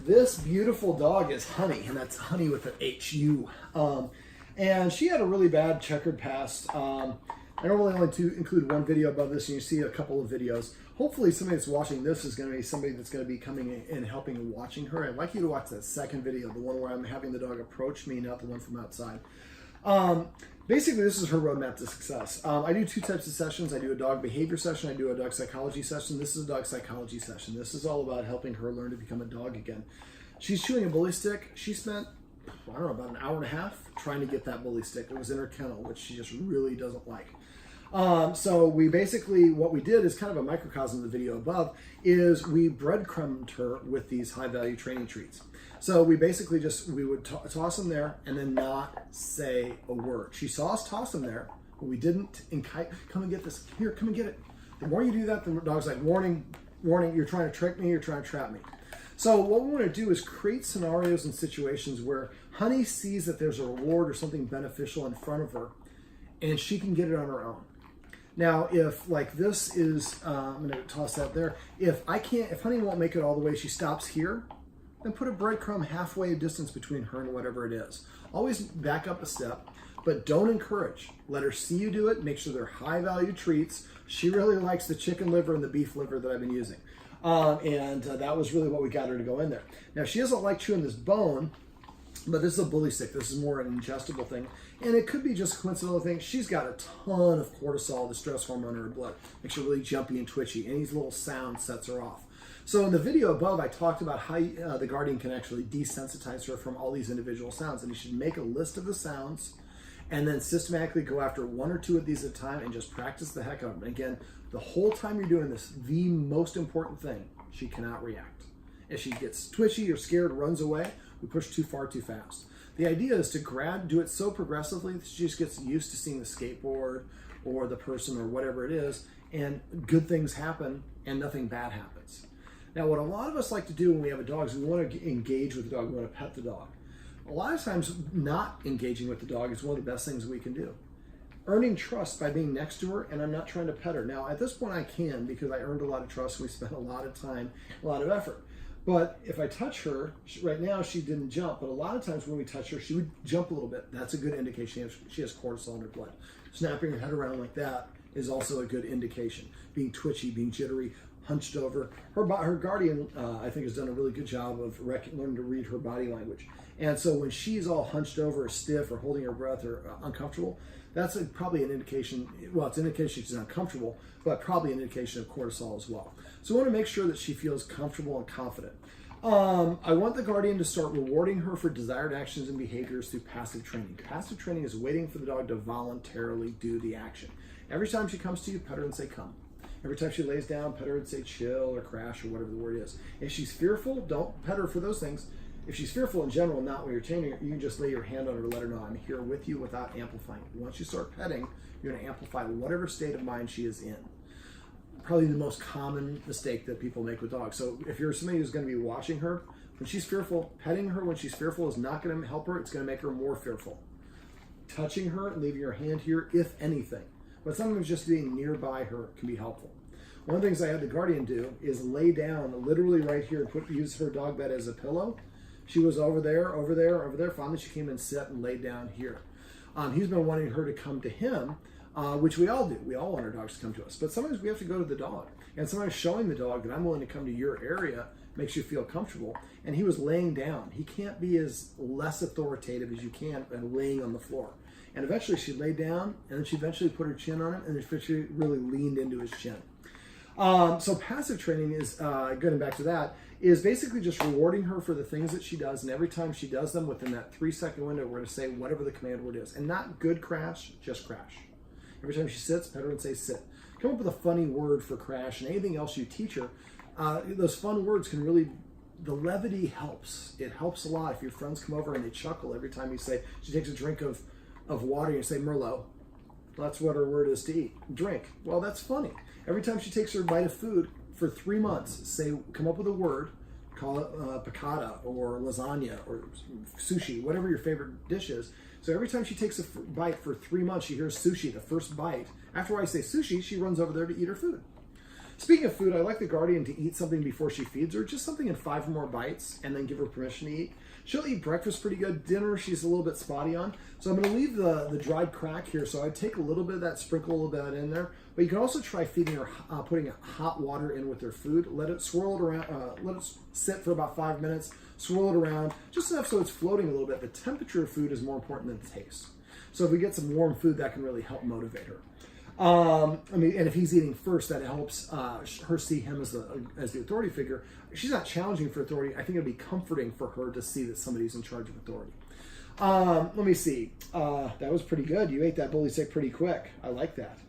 This beautiful dog is Hunny, and that's Hunny with an H-U. And she had a really bad checkered past. I normally only include one video above this, and you see a couple of videos. Hopefully somebody that's watching this is going to be somebody that's going to be coming in and helping and watching her. I'd like you to watch that second video, the one where I'm having the dog approach me, not the one from outside. Basically, this is her roadmap to success. I do two types of sessions. I do a dog behavior session. I do a dog psychology session. This is a dog psychology session. This is all about helping her learn to become a dog again. She's chewing a bully stick. She spent, I don't know, about an hour and a half trying to get that bully stick. It was in her kennel, which she just really doesn't like. So we basically, what we did is kind of a microcosm of the video above, is we breadcrumbed her with these high value training treats. So we basically we would toss them there and then not say a word. She saw us toss them there, but we didn't come and get this, here, come and get it. The more you do that, the dog's like, warning, warning, you're trying to trick me, you're trying to trap me. So what we want to do is create scenarios and situations where Hunny sees that there's a reward or something beneficial in front of her, and she can get it on her own. Now, if like this is, I'm going to toss that there. If Hunny won't make it all the way, she stops here, then put a breadcrumb halfway distance between her and whatever it is. Always back up a step, but don't encourage. Let her see you do it. Make sure they're high value treats. She really likes the chicken liver and the beef liver that I've been using. That was really what we got her to go in there. Now, she doesn't like chewing this bone, but this is a bully stick. This is more an ingestible thing. And it could be just a coincidental thing. She's got a ton of cortisol, the stress hormone in her blood. Makes her really jumpy and twitchy. Any little sound sets her off. So in the video above, I talked about how the Guardian can actually desensitize her from all these individual sounds. And you should make a list of the sounds and then systematically go after one or two of these at a time and just practice the heck out of them. And again, the whole time you're doing this, the most important thing, she cannot react. If she gets twitchy or scared, runs away, we push too far too fast. The idea is to do it so progressively that she just gets used to seeing the skateboard or the person or whatever it is, and good things happen and nothing bad happens. Now, what a lot of us like to do when we have a dog is we want to engage with the dog, we want to pet the dog. A lot of times, not engaging with the dog is one of the best things we can do. Earning trust by being next to her, and I'm not trying to pet her. Now, at this point, I can because I earned a lot of trust. We spent a lot of time, a lot of effort. But if I touch her, right now she didn't jump, but a lot of times when we touch her, she would jump a little bit. That's a good indication she has cortisol in her blood. Snapping her head around like that is also a good indication. Being twitchy, being jittery, hunched over. Her Guardian, I think, has done a really good job of learning to read her body language. And so when she's all hunched over or stiff or holding her breath or uncomfortable, that's probably an indication, well, it's an indication she's uncomfortable, but probably an indication of cortisol as well. So we want to make sure that she feels comfortable and confident. I want the Guardian to start rewarding her for desired actions and behaviors through passive training. Passive training is waiting for the dog to voluntarily do the action. Every time she comes to you, pet her and say, come. Every time she lays down, pet her and say, chill or crash or whatever the word is. If she's fearful, don't pet her for those things. If she's fearful in general, not when you're training her, you can just lay your hand on her to let her know I'm here with you without amplifying. Once you start petting, you're going to amplify whatever state of mind she is in. Probably the most common mistake that people make with dogs. So if you're somebody who's going to be watching her, when she's fearful, petting her when she's fearful is not going to help her. It's going to make her more fearful. Touching her and leaving your hand here, if anything. But sometimes just being nearby her can be helpful. One of the things I had the Guardian do is lay down literally right here and use her dog bed as a pillow. She was over there, over there, over there. Finally, she came and sat and laid down here. He's been wanting her to come to him, which we all do. We all want our dogs to come to us. But sometimes we have to go to the dog. And sometimes showing the dog that I'm willing to come to your area makes you feel comfortable. And he was laying down. He can't be as less authoritative as you can and laying on the floor. And eventually she laid down, and then she eventually put her chin on him, and eventually really leaned into his chin. So passive training is, getting back to that, is basically just rewarding her for the things that she does, and every time she does them within that 3-second window, we're going to say whatever the command word is. And not good crash, just crash. Every time she sits, pet her and say sit. Come up with a funny word for crash, and anything else you teach her. Those fun words can really, the levity helps. It helps a lot if your friends come over and they chuckle every time you say, she takes a drink of water and you say Merlot. That's what her word is to eat. Drink. Well, that's funny. Every time she takes her bite of food for 3 months, come up with a word, call it piccata or lasagna or sushi, whatever your favorite dish is. So every time she takes a bite for 3 months, she hears sushi, the first bite. After I say sushi, she runs over there to eat her food. Speaking of food, I like the Guardian to eat something before she feeds her, just something in 5 or more bites, and then give her permission to eat. She'll eat breakfast pretty good. Dinner, she's a little bit spotty on. So I'm going to leave the dried crack here. So I'd take a little bit of that, sprinkle a little bit of that in there. But you can also try feeding her, putting hot water in with her food. Let it swirl it around, let it sit for about 5 minutes. Swirl it around, just enough so it's floating a little bit. The temperature of food is more important than the taste. So if we get some warm food, that can really help motivate her. And if he's eating first, that helps her see him as the authority figure. She's not challenging for authority. I think it'd be comforting for her to see that somebody's in charge of authority. Let me see. That was pretty good. You ate that bully stick pretty quick. I like that.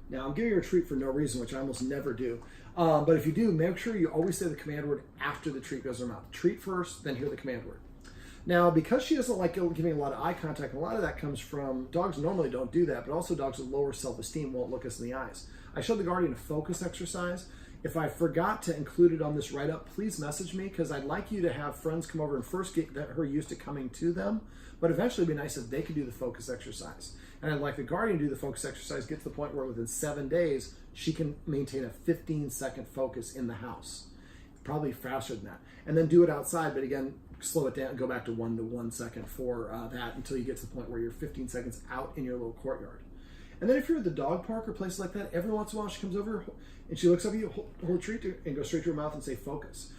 Now, I'm giving her a treat for no reason, which I almost never do. But if you do, make sure you always say the command word after the treat goes in her mouth. Treat first, then hear the command word. Now, because she doesn't like giving a lot of eye contact, a lot of that comes from dogs normally don't do that, but also dogs with lower self-esteem won't look us in the eyes. I showed the Guardian a focus exercise. If I forgot to include it on this write-up, please message me, because I'd like you to have friends come over and first get her used to coming to them, but eventually it'd be nice if they could do the focus exercise. And I'd like the Guardian to do the focus exercise, get to the point where within 7 days, she can maintain a 15-second focus in the house. Probably faster than that. And then do it outside, but again, slow it down, go back to 1 to 1 second for that until you get to the point where you're 15 seconds out in your little courtyard. And then if you're at the dog park or places like that, every once in a while she comes over and she looks up at you, hold a treat and go straight to her mouth and say focus.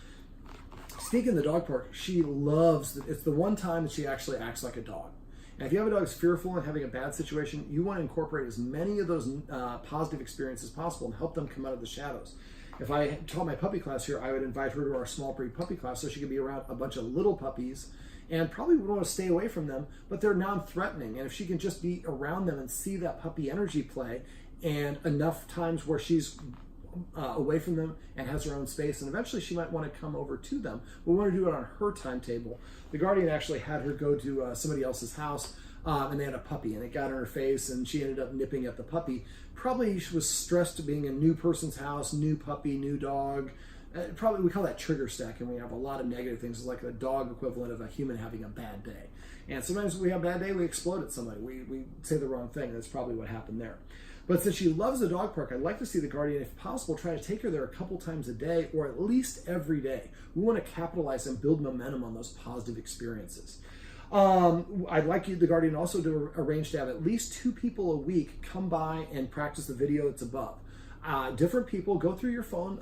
Speaking of the dog park, she loves, it's the one time that she actually acts like a dog. And if you have a dog that's fearful and having a bad situation, you want to incorporate as many of those positive experiences as possible and help them come out of the shadows. If I taught my puppy class here, I would invite her to our small breed puppy class so she could be around a bunch of little puppies and probably would want to stay away from them, but they're non-threatening. And if she can just be around them and see that puppy energy play and enough times where she's away from them and has her own space, and eventually she might want to come over to them. We want to do it on her timetable. The Guardian actually had her go to somebody else's house and they had a puppy and it got in her face and she ended up nipping at the puppy. Probably she was stressed to being a new person's house, new puppy, new dog. Probably we call that trigger stacking. We have a lot of negative things. It's like a dog equivalent of a human having a bad day. And sometimes when we have a bad day, we explode at somebody. We say the wrong thing. That's probably what happened there. But since she loves the dog park, I'd like to see the Guardian, if possible, try to take her there a couple times a day or at least every day. We want to capitalize and build momentum on those positive experiences. I'd like you, the Guardian, also to arrange to have at least 2 people a week come by and practice the video that's above. Different people, go through your phone,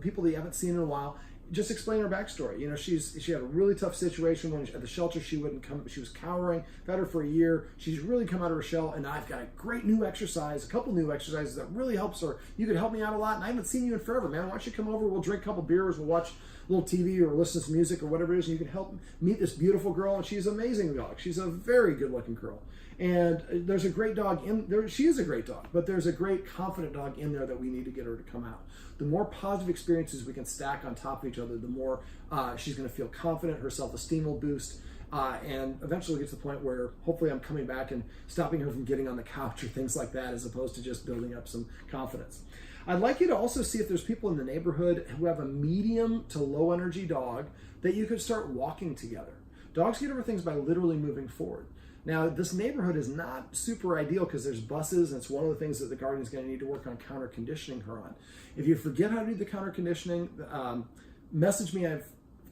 people that you haven't seen in a while, just explain her backstory. You know, she had a really tough situation when at the shelter she wouldn't come. She was cowering. I've had her for a year. She's really come out of her shell, and I've got a great new exercise, a couple new exercises that really helps her. You could help me out a lot, and I haven't seen you in forever, man. Why don't you come over? We'll drink a couple beers. We'll watch a little TV or listen to music or whatever it is, and you can help meet this beautiful girl. And she's an amazing dog. She's a very good-looking girl. And there's a great dog in there. She is a great dog, but there's a great confident dog in there that we need to get her to come out. The more positive experiences we can stack on top of each other, the more she's going to feel confident. Her self-esteem will boost, and eventually get to the point where hopefully I'm coming back and stopping her from getting on the couch or things like that, as opposed to just building up some confidence. I'd like you to also see if there's people in the neighborhood who have a medium to low energy dog that you could start walking together. Dogs get over things by literally moving forward. Now, this neighborhood is not super ideal because there's buses, and it's one of the things that the Guardian's going to need to work on counter conditioning her on. If you forget how to do the counter conditioning, message me. I have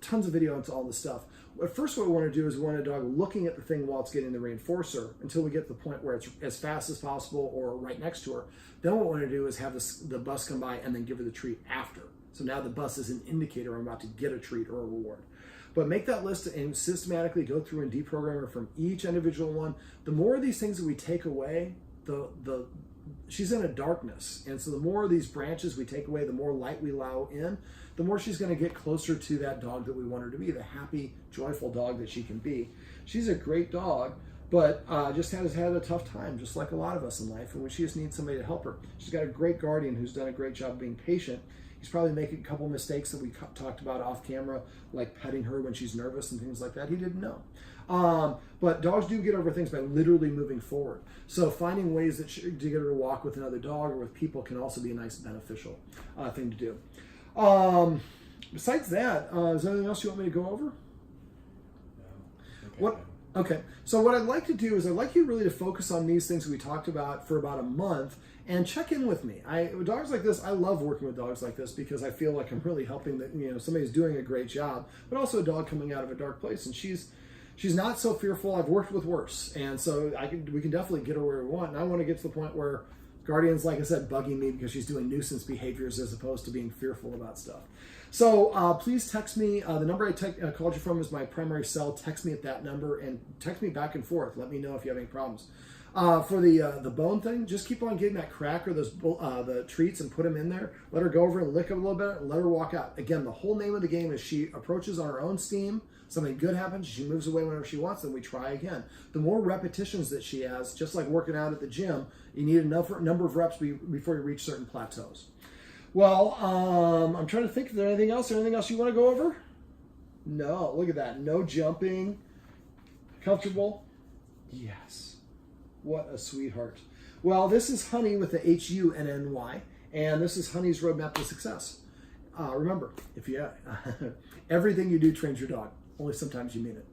tons of videos on all this stuff. At first, what we want to do is we want a dog looking at the thing while it's getting the reinforcer until we get to the point where it's as fast as possible or right next to her. Then what we want to do is have the bus come by and then give her the treat after. So now the bus is an indicator I'm about to get a treat or a reward. But make that list and systematically go through and deprogram her from each individual one. The more of these things that we take away, she's in a darkness. And so the more of these branches we take away, the more light we allow in, the more she's going to get closer to that dog that we want her to be, the happy, joyful dog that she can be. She's a great dog, but just has had a tough time, just like a lot of us in life, and she just needs somebody to help her. She's got a great Guardian who's done a great job being patient. He's probably making a couple mistakes that we talked about off camera, like petting her when she's nervous and things like that. He didn't know. But dogs do get over things by literally moving forward. So finding ways to get her to walk with another dog or with people can also be a nice beneficial thing to do. Besides that, is there anything else you want me to go over? No. What? Okay, so what I'd like to do is I'd like you really to focus on these things we talked about for about a month and check in with me. Dogs like this, I love working with dogs like this because I feel like I'm really helping that, somebody's doing a great job, but also a dog coming out of a dark place, and she's not so fearful. I've worked with worse, and so we can definitely get her where we want. And I want to get to the point where Guardian's, like I said, bugging me because she's doing nuisance behaviors as opposed to being fearful about stuff. So please text me. The number I called you from is my primary cell. Text me at that number and text me back and forth. Let me know if you have any problems. For the bone thing, just keep on getting that crack or those the treats and put them in there. Let her go over and lick them a little bit and let her walk out. Again, the whole name of the game is she approaches on her own steam. Something good happens, she moves away whenever she wants, then we try again. The more repetitions that she has, just like working out at the gym, you need enough number of reps before you reach certain plateaus. Well, I'm trying to think, is there anything else? Anything else you want to go over? No, look at that. No jumping. Comfortable? Yes. What a sweetheart. Well, this is Hunny with the H-U-N-N-Y, and this is Hunny's Roadmap to Success. Remember, everything you do trains your dog. Only sometimes you mean it.